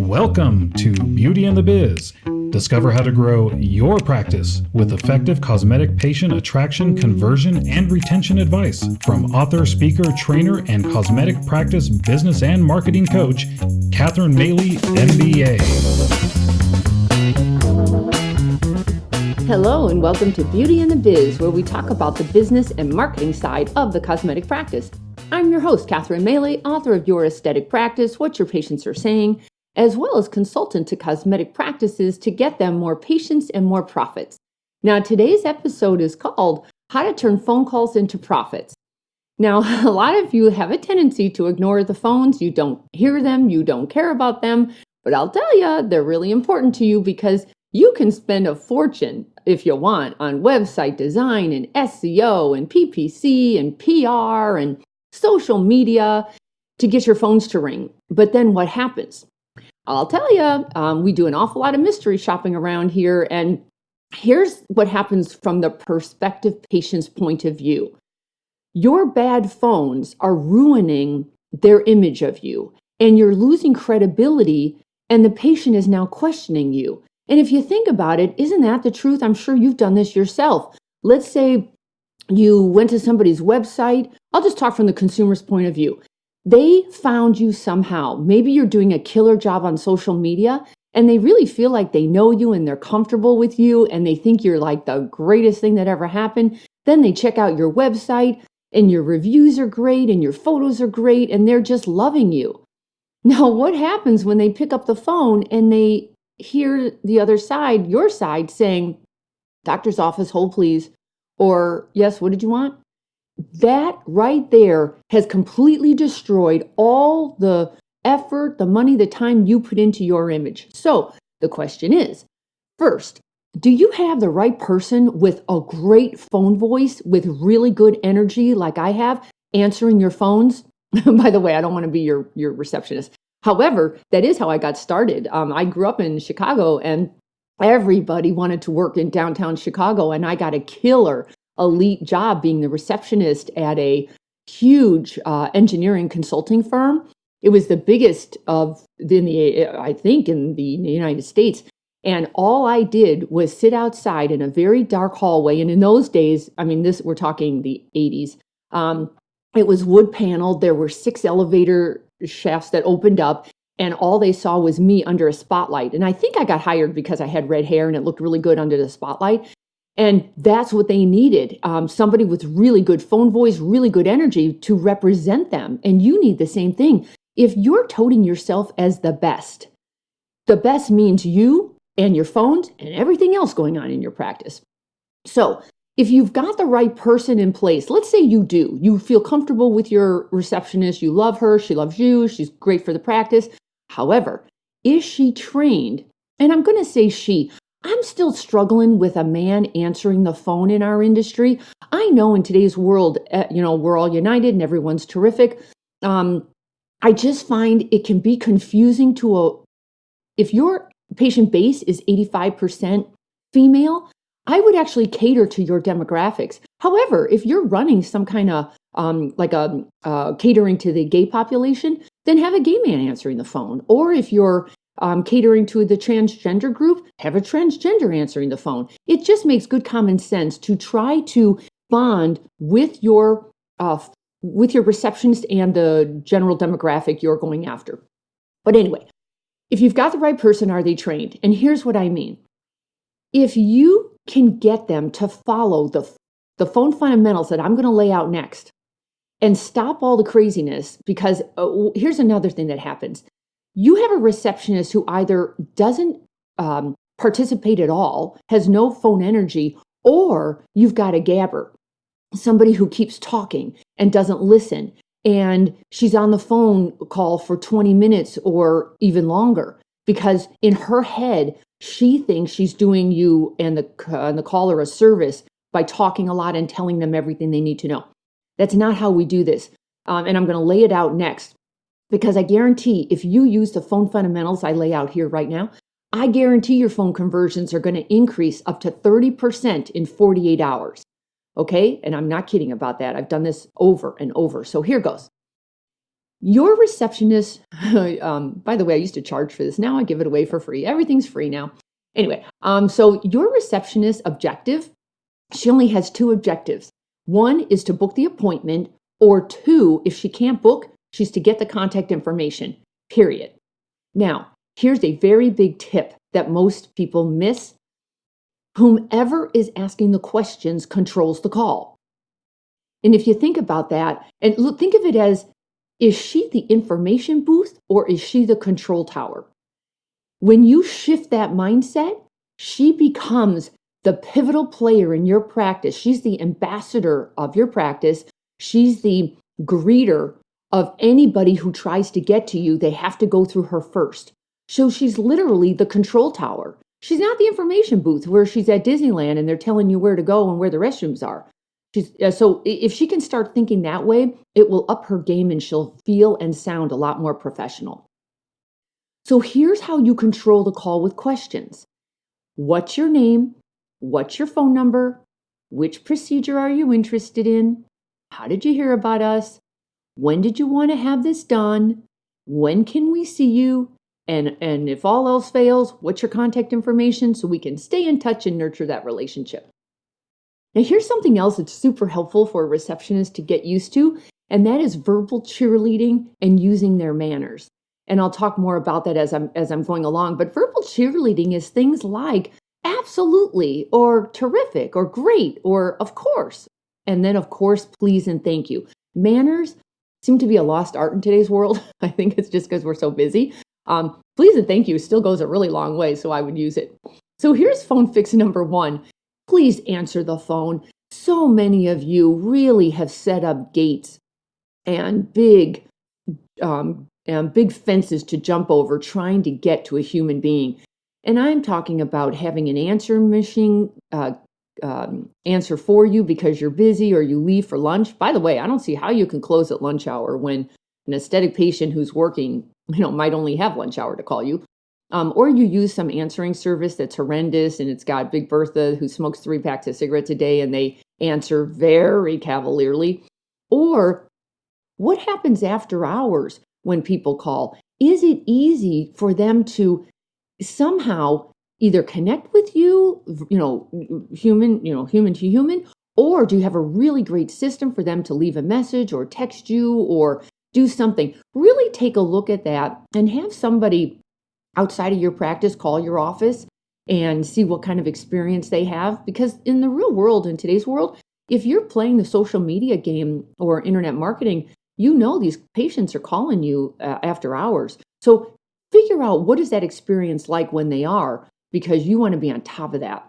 Welcome to Beauty and the Biz. Discover how to grow your practice with effective cosmetic patient attraction, conversion, and retention advice from author, speaker, trainer, and cosmetic practice business and marketing coach, Catherine Maley, MBA. Hello and welcome to Beauty and the Biz, where we talk about the business and marketing side of the cosmetic practice. I'm your host, Catherine Maley, author of Your Aesthetic Practice, What Your Patients Are Saying, as well as consultant to cosmetic practices to get them more patients and more profits. Now, today's episode is called How to Turn Phone Calls into Profits. Now, a lot of you have a tendency to ignore the phones. You don't hear them, you don't care about them, but I'll tell you, they're really important to you because you can spend a fortune, if you want, on website design and SEO and PPC and PR and social media to get your phones to ring. But then what happens? I'll tell you, we do an awful lot of mystery shopping around here, and here's what happens from the prospective patient's point of view. Your bad phones are ruining their image of you, and you're losing credibility, and the patient is now questioning you. And if you think about it, isn't that the truth? I'm sure you've done this yourself. Let's say you went to somebody's website. I'll just talk from the consumer's point of view. They found you somehow. Maybe you're doing a killer job on social media and they really feel like they know you and they're comfortable with you and they think you're like the greatest thing that ever happened. Then they check out your website and your reviews are great and your photos are great and they're just loving you. Now, what happens when they pick up the phone and they hear the other side, your side, saying, "Doctor's office, hold please," or "Yes, what did you want?" That right there has completely destroyed all the effort, the money, the time you put into your image. So the question is, first, do you have the right person with a great phone voice, with really good energy like I have, answering your phones? By the way, I don't want to be your receptionist. However, that is how I got started. I grew up in Chicago and everybody wanted to work in downtown Chicago, and I got a killer elite job being the receptionist at a huge engineering consulting firm. It was the biggest in the United States. And all I did was sit outside in a very dark hallway. And in those days, we're talking the 80s. It was wood paneled. There were 6 elevator shafts that opened up, and all they saw was me under a spotlight. And I think I got hired because I had red hair and it looked really good under the spotlight. And that's what they needed. Somebody with really good phone voice, really good energy to represent them. And you need the same thing. If you're toting yourself as the best means you and your phones and everything else going on in your practice. So if you've got the right person in place, let's say you feel comfortable with your receptionist, you love her, she loves you, she's great for the practice. However, is she trained? And I'm going to say she. I'm still struggling with a man answering the phone in our industry. I know in today's world, we're all united and everyone's terrific. I just find it can be confusing if your patient base is 85% female, I would actually cater to your demographics. However, if you're running some kind of catering to the gay population, then have a gay man answering the phone. Or if you're catering to the transgender group, have a transgender answering the phone. It just makes good common sense to try to bond with your receptionist and the general demographic you're going after. But anyway, if you've got the right person, are they trained? And here's what I mean. If you can get them to follow the phone fundamentals that I'm going to lay out next and stop all the craziness, because here's another thing that happens. You have a receptionist who either doesn't participate at all, has no phone energy, or you've got a gabber, somebody who keeps talking and doesn't listen, and she's on the phone call for 20 minutes or even longer because in her head, she thinks she's doing you and the caller a service by talking a lot and telling them everything they need to know. That's not how we do this. And I'm going to lay it out next. Because I guarantee if you use the phone fundamentals I lay out here right now, I guarantee your phone conversions are going to increase up to 30% in 48 hours. Okay? And I'm not kidding about that. I've done this over and over. So here goes. Your receptionist, by the way, I used to charge for this. Now I give it away for free. Everything's free now. Anyway, so your receptionist objective, she only has two objectives. One is to book the appointment, or two, if she can't book, she's to get the contact information, period. Now, here's a very big tip that most people miss. Whomever is asking the questions controls the call. And if you think about that, and think of it as, is she the information booth or is she the control tower? When you shift that mindset, she becomes the pivotal player in your practice. She's the ambassador of your practice. She's the greeter of anybody who tries to get to you. They have to go through her first. So she's literally the control tower. She's not the information booth where she's at Disneyland and they're telling you where to go and where the restrooms are. So if she can start thinking that way, it will up her game and she'll feel and sound a lot more professional. So here's how you control the call with questions. What's your name? What's your phone number? Which procedure are you interested in? How did you hear about us? When did you want to have this done? When can we see you? And if all else fails, what's your contact information so we can stay in touch and nurture that relationship? Now, here's something else that's super helpful for a receptionist to get used to, and that is verbal cheerleading and using their manners. And I'll talk more about that as I'm going along. But verbal cheerleading is things like absolutely, or terrific, or great, or of course. And then, of course, please and thank you. Manners seem to be a lost art in today's world. I think it's just because we're so busy. Please and thank you still goes a really long way, so I would use it. So here's phone fix number 1. Please answer the phone. So many of you really have set up gates and big fences to jump over trying to get to a human being. And I'm talking about having an answering machine answer for you because you're busy or you leave for lunch. By the way, I don't see how you can close at lunch hour when an aesthetic patient who's working, might only have lunch hour to call you. Or you use some answering service that's horrendous and it's got Big Bertha who smokes 3 packs of cigarettes a day and they answer very cavalierly. Or what happens after hours when people call? Is it easy for them to somehow either connect with you, human to human, or do you have a really great system for them to leave a message or text you or do something? Really take a look at that and have somebody outside of your practice call your office and see what kind of experience they have. Because in the real world, in today's world, if you're playing the social media game or internet marketing, these patients are calling you after hours. So figure out what is that experience like when they are, because you want to be on top of that.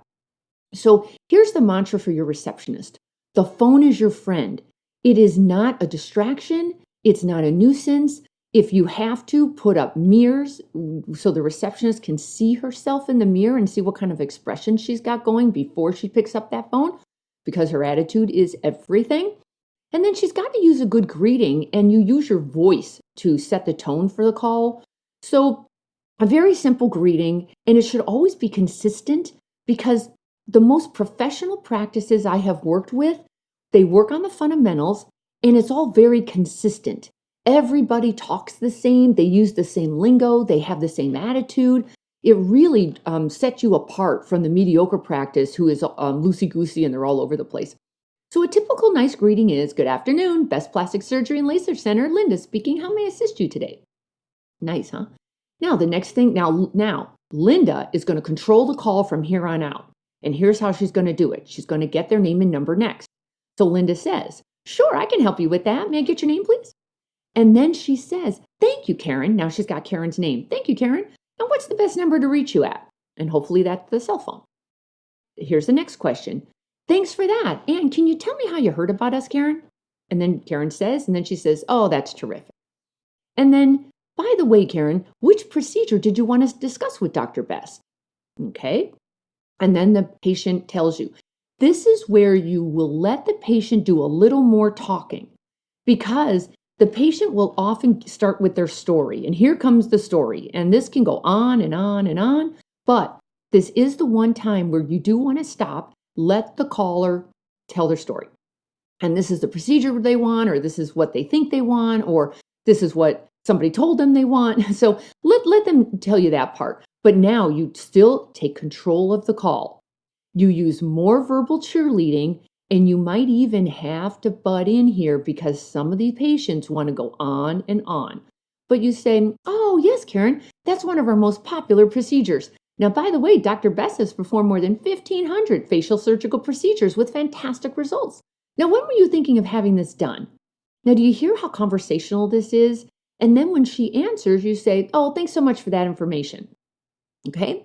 So here's the mantra for your receptionist. The phone is your friend. It is not a distraction. It's not a nuisance. If you have to, put up mirrors so the receptionist can see herself in the mirror and see what kind of expression she's got going before she picks up that phone, because her attitude is everything. And then she's got to use a good greeting, and you use your voice to set the tone for the call. So a very simple greeting, and it should always be consistent, because the most professional practices I have worked with, they work on the fundamentals, and it's all very consistent. Everybody talks the same, they use the same lingo, they have the same attitude. It really sets you apart from the mediocre practice who is loosey-goosey and they're all over the place. So a typical nice greeting is, "Good afternoon, Best Plastic Surgery and Laser Center, Linda speaking. How may I assist you today?" Nice, huh? Now the next thing, now Linda is going to control the call from here on out. And here's how she's going to do it. She's going to get their name and number next. So Linda says, "Sure, I can help you with that. May I get your name, please?" And then she says, "Thank you, Karen." Now she's got Karen's name. "Thank you, Karen. And what's the best number to reach you at?" And hopefully that's the cell phone. Here's the next question. "Thanks for that. And can you tell me how you heard about us, Karen?" And then Karen says, and then she says, "Oh, that's terrific." And then, "By the way, Karen, which procedure did you want to discuss with Dr. Best?" Okay. And then the patient tells you. This is where you will let the patient do a little more talking, because the patient will often start with their story. And here comes the story. And this can go on and on and on. But this is the one time where you do want to stop, let the caller tell their story. And this is the procedure they want, or this is what they think they want, or This is what somebody told them they want. So let them tell you that part. But now you still take control of the call. You use more verbal cheerleading, and you might even have to butt in here because some of these patients want to go on and on. But you say, oh, yes, Karen, that's one of our most popular procedures. Now, by the way, Dr. Bess has performed more than 1,500 facial surgical procedures with fantastic results. Now, when were you thinking of having this done? Now, do you hear how conversational this is? And then when she answers, you say, oh, thanks so much for that information. Okay?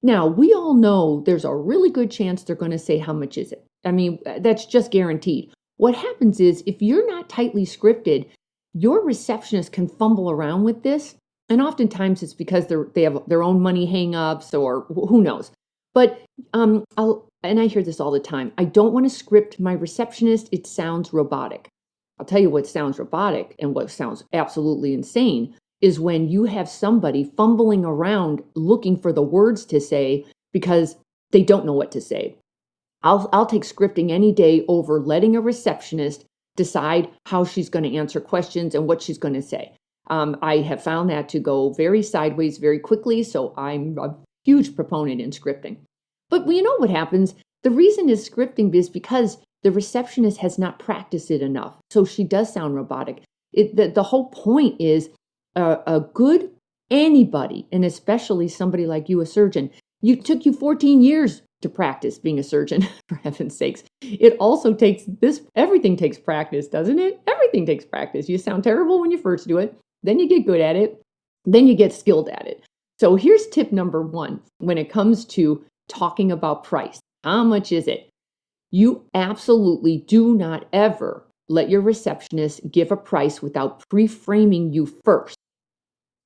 Now, we all know there's a really good chance they're going to say, how much is it? I mean, that's just guaranteed. What happens is if you're not tightly scripted, your receptionist can fumble around with this. And oftentimes it's because they have their own money hang-ups or who knows. But and I hear this all the time. I don't want to script my receptionist. It sounds robotic. I'll tell you what sounds robotic and what sounds absolutely insane is when you have somebody fumbling around looking for the words to say because they don't know what to say. I'll take scripting any day over letting a receptionist decide how she's going to answer questions and what she's going to say. I have found that to go very sideways very quickly, so I'm a huge proponent in scripting. But you know what happens? The reason is scripting is because the receptionist has not practiced it enough, so she does sound robotic. The whole point is a good anybody, and especially somebody like you, a surgeon, took you 14 years to practice being a surgeon, for heaven's sakes. It also takes everything takes practice, doesn't it? Everything takes practice. You sound terrible when you first do it, then you get good at it, then you get skilled at it. So here's tip number 1 when it comes to talking about price. How much is it? You absolutely do not ever let your receptionist give a price without pre-framing you first.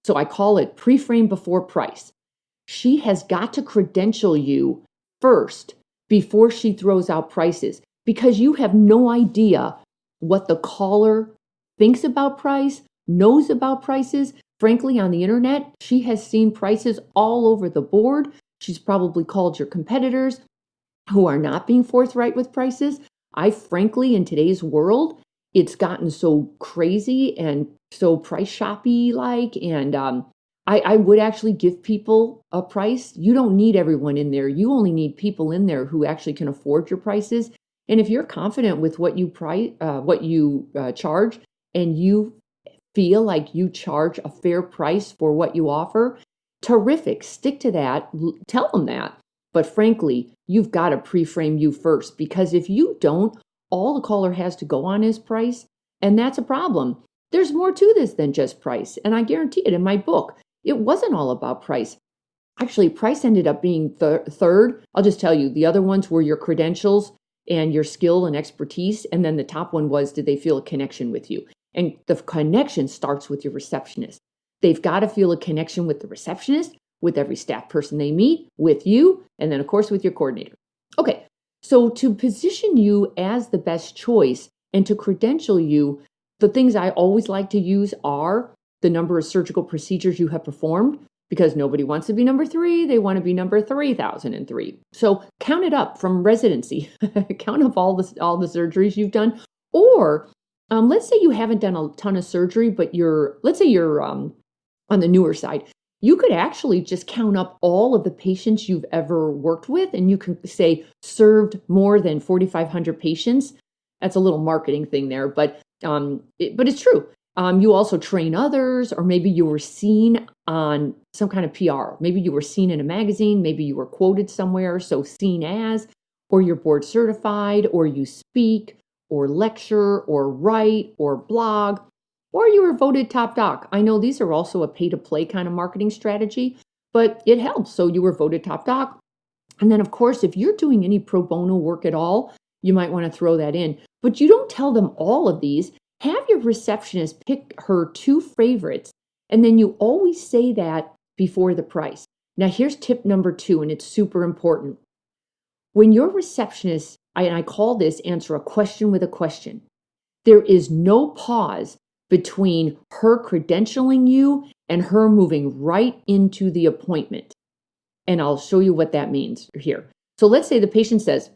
So I call it pre-frame before price. She has got to credential you first before she throws out prices because you have no idea what the caller thinks about price, knows about prices. Frankly, on the internet, she has seen prices all over the board. She's probably called your competitors who are not being forthright with prices. Frankly, in today's world, it's gotten so crazy and so price shoppy like, and I would actually give people a price. You don't need everyone in there. You only need people in there who actually can afford your prices. And if you're confident with what you charge, and you feel like you charge a fair price for what you offer, terrific. Stick to that. Tell them that. But frankly, you've got to pre-frame you first, because if you don't, all the caller has to go on is price, and that's a problem. There's more to this than just price, and I guarantee it in my book. It wasn't all about price. Actually, price ended up being third. I'll just tell you, the other ones were your credentials and your skill and expertise, and then the top one was, did they feel a connection with you? And the connection starts with your receptionist. They've got to feel a connection with the receptionist, with every staff person they meet, with you, and then, of course, with your coordinator. Okay, so to position you as the best choice and to credential you, the things I always like to use are the number of surgical procedures you have performed, because nobody wants to be number 3. They want to be number 3003. So count it up from residency. Count up all the surgeries you've done. Or let's say you haven't done a ton of surgery, but let's say you're on the newer side. You could actually just count up all of the patients you've ever worked with, and you can say served more than 4,500 patients. That's a little marketing thing there, but it's true. You also train others, or maybe you were seen on some kind of PR. Maybe you were seen in a magazine, maybe you were quoted somewhere, so seen as, or you're board certified, or you speak, or lecture, or write, or blog, or you were voted top doc. I know these are also a pay-to-play kind of marketing strategy, but it helps. So you were voted top doc. And then, of course, if you're doing any pro bono work at all, you might want to throw that in. But you don't tell them all of these. Have your receptionist pick her 2 favorites, and then you always say that before the price. Now, here's tip number 2, and it's super important. When your receptionist, and I call this answer a question with a question, there is no pause between her credentialing you and her moving right into the appointment. And I'll show you what that means here. So let's say the patient says,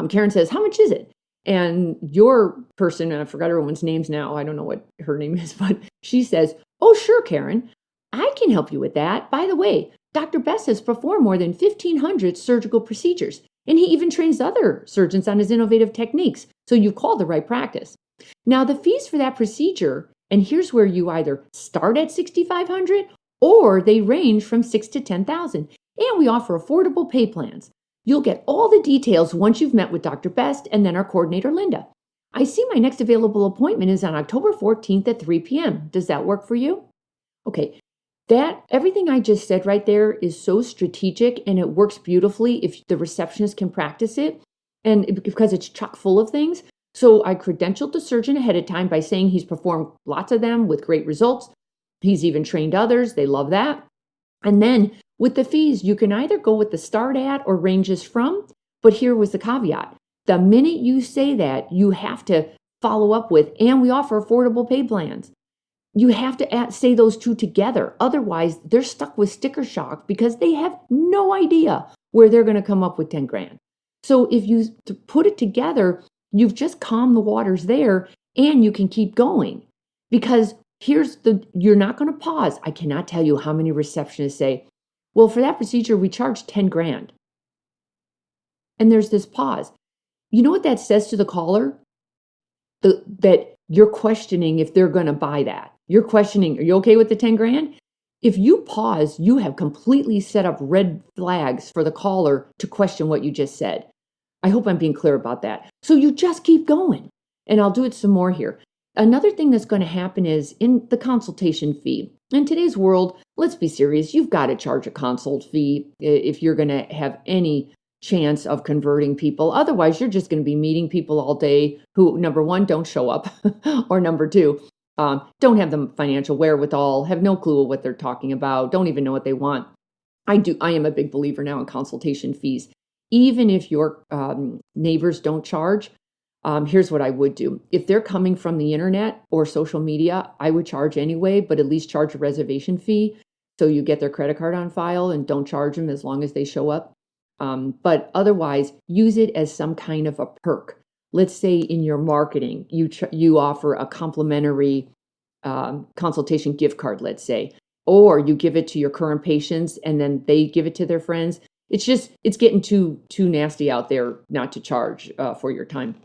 Karen says, how much is it? And your person, and I forgot everyone's names now, I don't know what her name is, but She says, "Oh, sure, Karen. I can help you with that. By the way, Dr. Best has performed more than 1,500 surgical procedures, and he even trains other surgeons on his innovative techniques. So you called the right practice. Now, the fees for that procedure, and here's where you either start at $6,500 or they range from $6,000 to $10,000. And we offer affordable pay plans. You'll get all the details once you've met with Dr. Best and then our coordinator, Linda. I see my next available appointment is on October 14th at 3 p.m. Does that work for you?" Okay, that everything I just said right there is so strategic, and it works beautifully if the receptionist can practice it, and because it's chock full of things. So I credentialed the surgeon ahead of time by saying he's performed lots of them with great results. He's even trained others. They love that. And then with the fees, you can either go with the start at or ranges from, but here was the caveat. The minute you say that, you have to follow up with, "and we offer affordable pay plans." You have to say those two together. Otherwise, they're stuck with sticker shock because they have no idea where they're going to come up with 10 grand. So if you put it together, you've just calmed the waters there, and you can keep going. Because you're not going to pause. I cannot tell you how many receptionists say, "Well, for that procedure, we charge 10 grand. And there's this pause. You know what that says to the caller? That you're questioning if they're going to buy that. You're questioning, "Are you okay with the 10 grand? If you pause, you have completely set up red flags for the caller to question what you just said. I hope I'm being clear about that. So you just keep going. And I'll do it some more here. Another thing that's going to happen is in the consultation fee. In today's world, let's be serious. You've got to charge a consult fee if you're going to have any chance of converting people. Otherwise, you're just going to be meeting people all day who, number one, don't show up, or number two, don't have the financial wherewithal, have no clue what they're talking about, don't even know what they want. I am a big believer now in consultation fees. Even if your neighbors don't charge, here's what I would do. If they're coming from the internet or social media, I would charge anyway, but at least charge a reservation fee so you get their credit card on file and don't charge them as long as they show up. But otherwise, use it as some kind of a perk. Let's say in your marketing, you offer a complimentary consultation gift card, let's say, or you give it to your current patients and then they give it to their friends. It's getting too nasty out there not to charge for your time.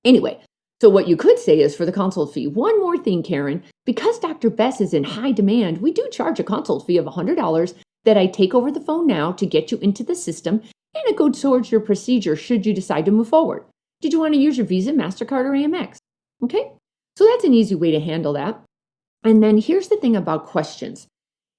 Anyway, so what you could say is for the consult fee, one more thing, Karen, because Dr. Best is in high demand, we do charge a consult fee of $100 that I take over the phone now to get you into the system, and it goes towards your procedure should you decide to move forward. Did you want to use your Visa, MasterCard, or Amex? Okay, so that's an easy way to handle that. And then here's the thing about questions.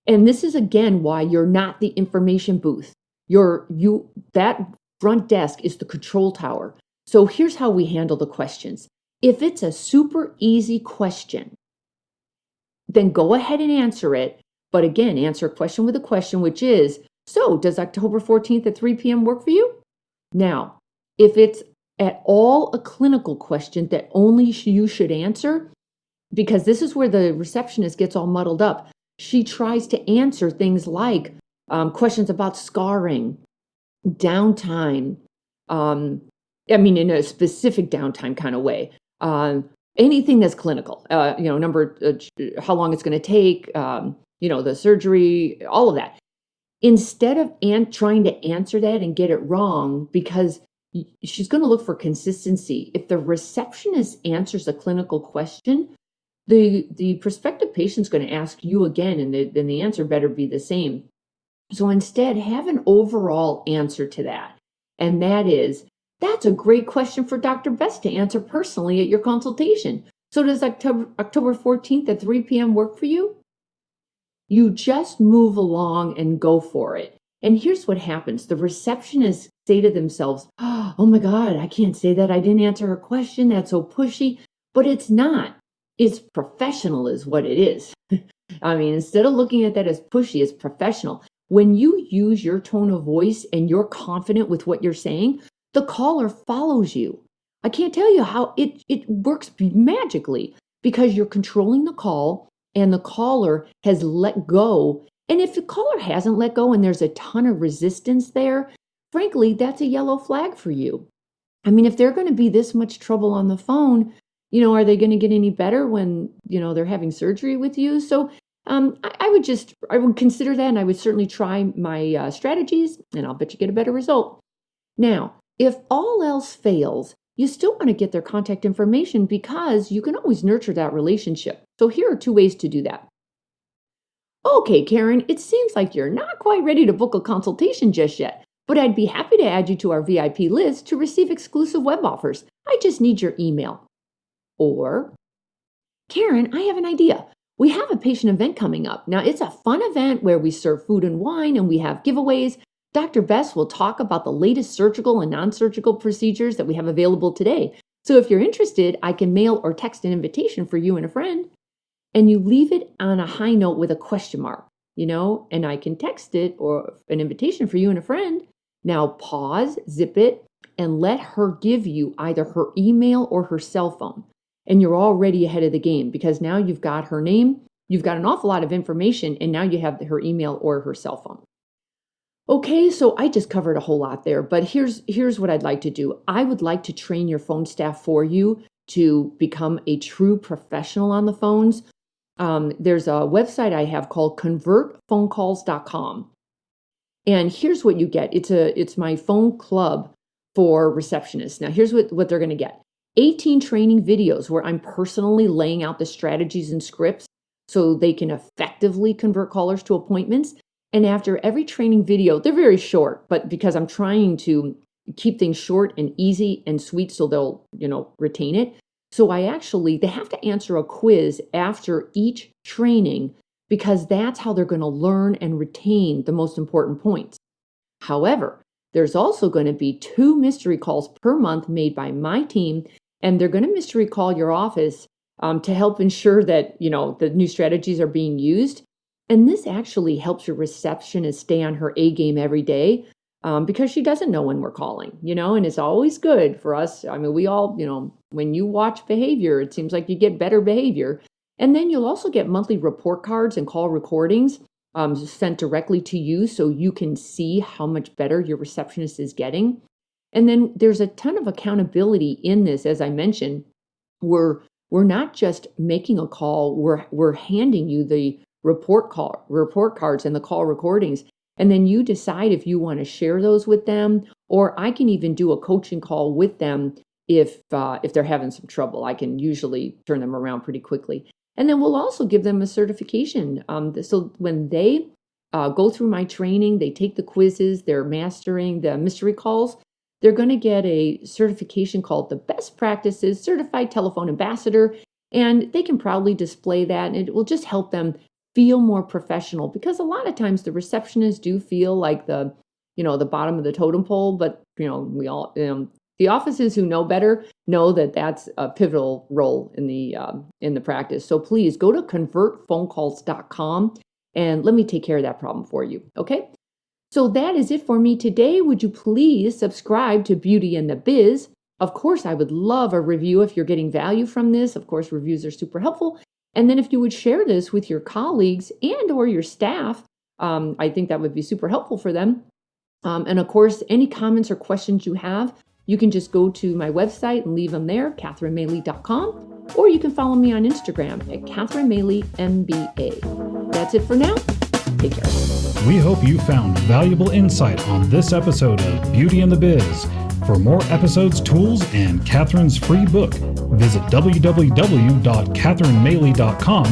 And this is, again, why you're not the information booth. That front desk is the control tower. So here's how we handle the questions. If it's a super easy question, then go ahead and answer it. But again, answer a question with a question, which is, so does October 14th at 3 p.m. work for you? Now, if it's at all a clinical question that only you should answer, because this is where the receptionist gets all muddled up. She tries to answer things like questions about scarring, downtime, in a specific downtime kind of way. Anything that's clinical, how long it's going to take, the surgery, all of that. Instead of trying to answer that and get it wrong, because she's going to look for consistency. If the receptionist answers a clinical question, the prospective patient's going to ask you again, and then the answer better be the same. So instead, have an overall answer to that. And that is, that's a great question for Dr. Best to answer personally at your consultation. So does October 14th at 3 p.m. work for you? You just move along and go for it. And here's what happens. The receptionists say to themselves, "Oh my God, I can't say that. I didn't answer her question. That's so pushy." But it's not. It's professional is what it is. Instead of looking at that as pushy, it's professional. When you use your tone of voice and you're confident with what you're saying, the caller follows you. I can't tell you how it works magically because you're controlling the call and the caller has let go. And if the caller hasn't let go and there's a ton of resistance there, frankly, that's a yellow flag for you. If they're going to be this much trouble on the phone, Are they going to get any better when, they're having surgery with you? So I would consider that, and I would certainly try my strategies, and I'll bet you get a better result. Now, if all else fails, you still want to get their contact information because you can always nurture that relationship. So here are 2 ways to do that. Okay, Karen, it seems like you're not quite ready to book a consultation just yet, but I'd be happy to add you to our VIP list to receive exclusive web offers. I just need your email. Or, Karen, I have an idea. We have a patient event coming up. Now, it's a fun event where we serve food and wine and we have giveaways. Dr. Bess will talk about the latest surgical and non-surgical procedures that we have available today. So if you're interested, I can mail or text an invitation for you and a friend. And you leave it on a high note with a question mark, and I can text it or an invitation for you and a friend. Now pause, zip it, and let her give you either her email or her cell phone. And you're already ahead of the game because now you've got her name, you've got an awful lot of information, and now you have her email or her cell phone. Okay, so I just covered a whole lot there, but here's what I'd like to do. I would like to train your phone staff for you to become a true professional on the phones. There's a website I have called convertphonecalls.com. And here's what you get. It's my phone club for receptionists. Now here's what they're going to get. 18 training videos where I'm personally laying out the strategies and scripts so they can effectively convert callers to appointments. And after every training video, they're very short, but because I'm trying to keep things short and easy and sweet so they'll, retain it. So they have to answer a quiz after each training because that's how they're going to learn and retain the most important points. However, there's also going to be 2 mystery calls per month made by my team, and they're going to mystery call your office to help ensure that, the new strategies are being used. And this actually helps your receptionist stay on her A game every day because she doesn't know when we're calling, and it's always good for us. I mean, we all, when you watch behavior, it seems like you get better behavior. And then you'll also get monthly report cards and call recordings sent directly to you so you can see how much better your receptionist is getting. And then there's a ton of accountability in this. As I mentioned, we're not just making a call, we're handing you the report cards and the call recordings. And then you decide if you want to share those with them, or I can even do a coaching call with them if they're having some trouble. I can usually turn them around pretty quickly. And then we'll also give them a certification. So when they go through my training, they take the quizzes, they're mastering the mystery calls, they're going to get a certification called the Best Practices Certified Telephone Ambassador. And they can proudly display that, and it will just help them feel more professional because a lot of times the receptionists do feel like the bottom of the totem pole, but we all, the offices who know better know that that's a pivotal role in the practice. So please go to convertphonecalls.com and let me take care of that problem for you. Okay. So that is it for me today. Would you please subscribe to Beauty and the Biz? Of course, I would love a review if you're getting value from this. Of course, reviews are super helpful. And then if you would share this with your colleagues and or your staff, I think that would be super helpful for them. And of course, any comments or questions you have, you can just go to my website and leave them there, CatherineMaley.com, or you can follow me on Instagram at CatherineMaleyMBA. That's it for now. Take care. We hope you found valuable insight on this episode of Beauty and the Biz. For more episodes, tools, and Catherine's free book, visit www.CatherineMaley.com.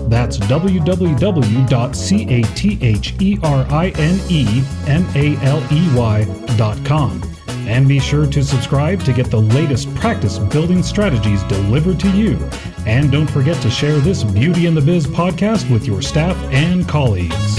That's www.CatherineMaley.com. And be sure to subscribe to get the latest practice building strategies delivered to you. And don't forget to share this Beauty and the Biz podcast with your staff and colleagues.